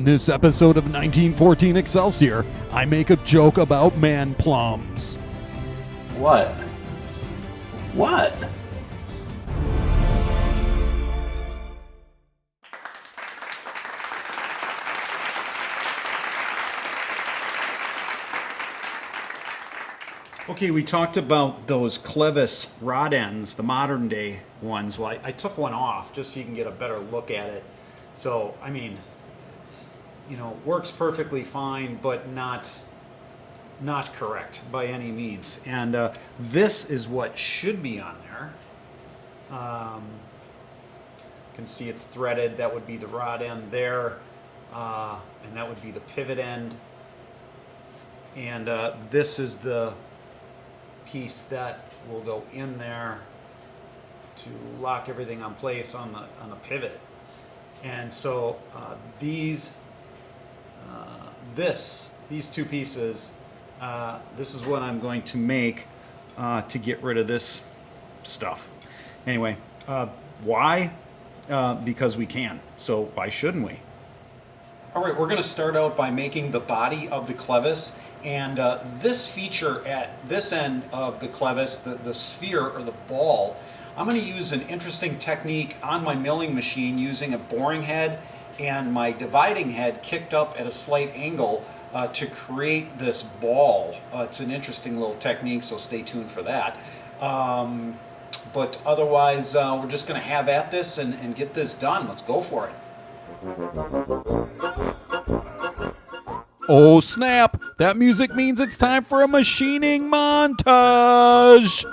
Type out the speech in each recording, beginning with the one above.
this episode of 1914 Excelsior, I make a joke about man plums. What? What? Okay, we talked about those Clevis rod ends, the modern day ones. Well, I took one off just so you can get a better look at it. So, I mean, you know, works perfectly fine, but not correct by any means. And this is what should be on there. You can see it's threaded. That would be the rod end there, and that would be the pivot end. And this is the piece that will go in there to lock everything on place on the pivot. And so these two pieces, this is what I'm going to make to get rid of this stuff. Anyway, why? Because we can. So why shouldn't we? All right, we're going to start out by making the body of the Clevis. And this feature at this end of the Clevis, the sphere or the ball, I'm going to use an interesting technique on my milling machine using a boring head and my dividing head kicked up at a slight angle to create this ball. It's an interesting little technique, so stay tuned for that. But otherwise, we're just going to have at this and get this done. Let's go for it. Oh snap! That music means it's time for a machining montage!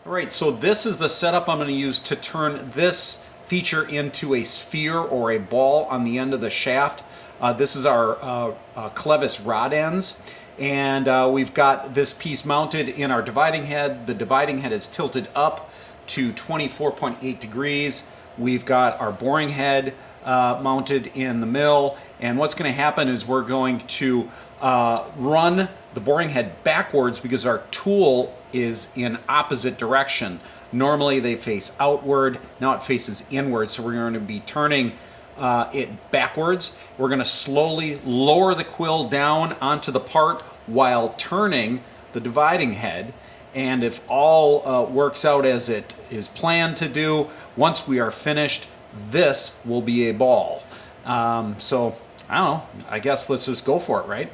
Alright, so this is the setup I'm going to use to turn this feature into a sphere or a ball on the end of the shaft. This is our Clevis rod ends, and we've got this piece mounted in our dividing head. The dividing head is tilted up to 24.8 degrees. We've got our boring head mounted in the mill, and what's going to happen is we're going to run the boring head backwards because our tool is in opposite direction. Normally they face outward, now it faces inward, so we're going to be turning it backwards. We're going to slowly lower the quill down onto the part while turning the dividing head, and if all works out as it is planned to do, once we are finished, this will be a ball. So I don't know, I guess let's just go for it, right?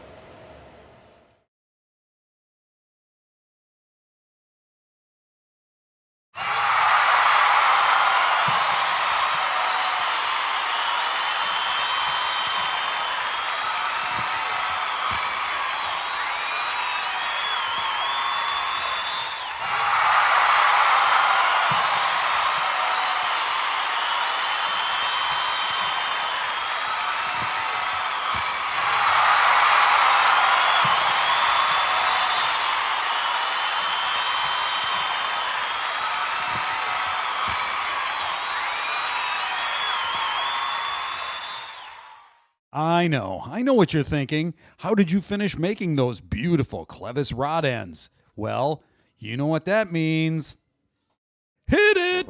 I know what you're thinking. How did you finish making those beautiful Clevis rod ends? Well, you know what that means. Hit it!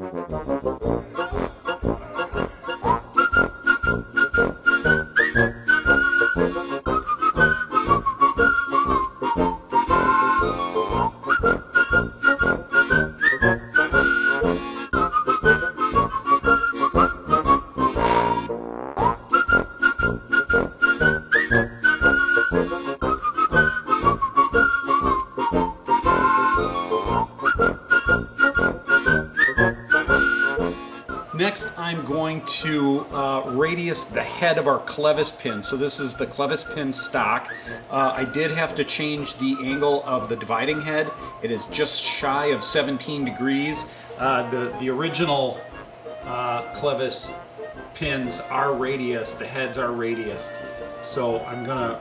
Next, I'm going to radius the head of our Clevis pin. So this is the Clevis pin stock. I did have to change the angle of the dividing head. It is just shy of 17 degrees. The original Clevis pins are radiused, the heads are radiused. So I'm gonna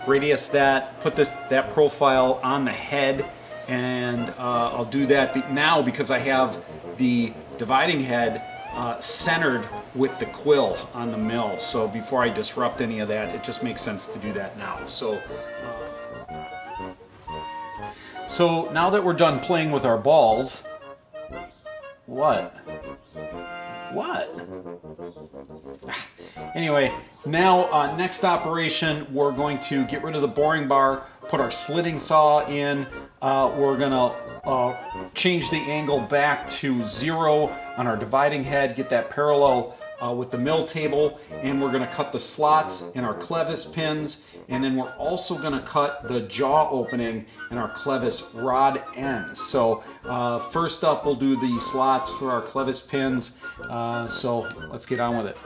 radius that, put that profile on the head, and I'll do that now because I have the dividing head centered with the quill on the mill. So before I disrupt any of that, it just makes sense to do that now. So now that we're done playing with our balls, What? What? anyway, now next operation, we're going to get rid of the boring bar, put our slitting saw in. We're gonna change the angle back to 0 on our dividing head, get that parallel with the mill table, and we're gonna cut the slots in our Clevis pins, and then we're also gonna cut the jaw opening in our Clevis rod ends. So first up, we'll do the slots for our Clevis pins. So let's get on with it.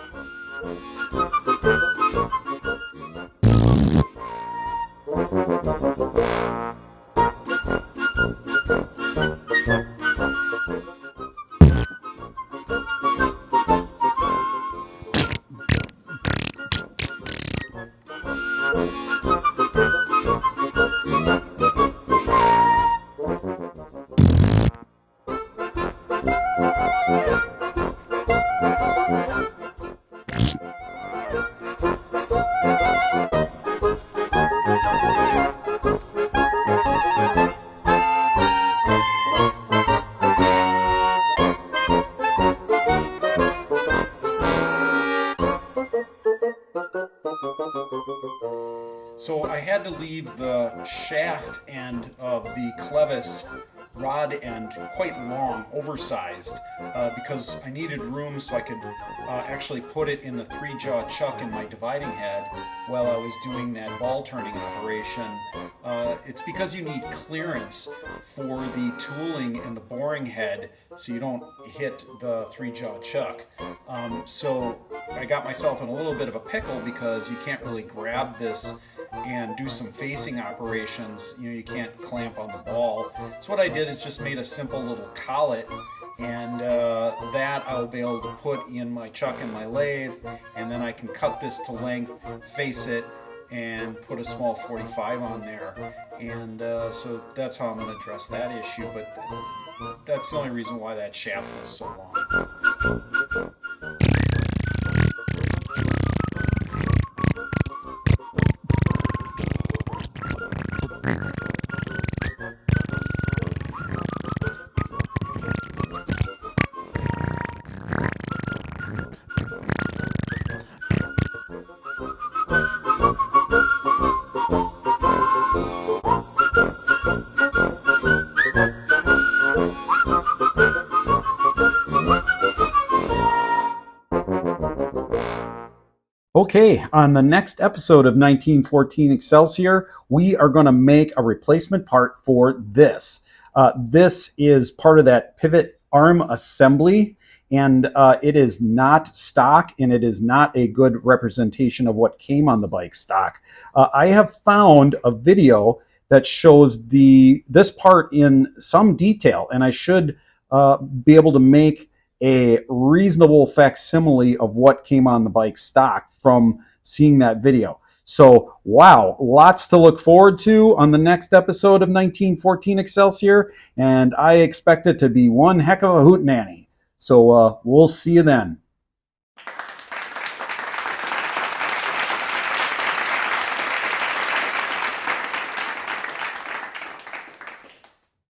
So I had to leave the shaft end of the Clevis rod end quite long, oversized, because I needed room so I could actually put it in the 3-jaw chuck in my dividing head while I was doing that ball turning operation. It's because you need clearance for the tooling and the boring head so you don't hit the 3-jaw chuck. So I got myself in a little bit of a pickle because you can't really grab this and do some facing operations. You can't clamp on the ball. So what I did is just made a simple little collet, and that I'll be able to put in my chuck and my lathe, and then I can cut this to length, face it, and put a small 45 on there. And so that's how I'm going to address that issue, but that's the only reason why that shaft was so long. Okay, on the next episode of 1914 Excelsior, we are going to make a replacement part for this. This is part of that pivot arm assembly, and it is not stock, and it is not a good representation of what came on the bike stock. I have found a video that shows this part in some detail, and I should be able to make a reasonable facsimile of what came on the bike stock from seeing that video. So, wow, lots to look forward to on the next episode of 1914 Excelsior, and I expect it to be one heck of a hootenanny. So we'll see you then.